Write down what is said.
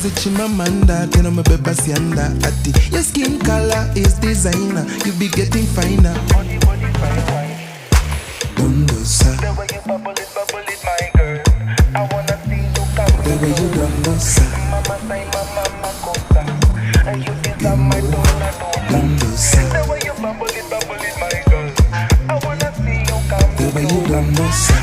it Chimamanda, tell me Beba Sianda. Ati, your skin color is designer, you be getting finer. Body, fine, fine. Dondosa, The way you bubble it, my girl. I wanna see you come. the way you dondosa, Mama say, mama cosa. And you deserve my dona. dondosa, The way you bubble it, my girl. I wanna see you come. the way you dondosa.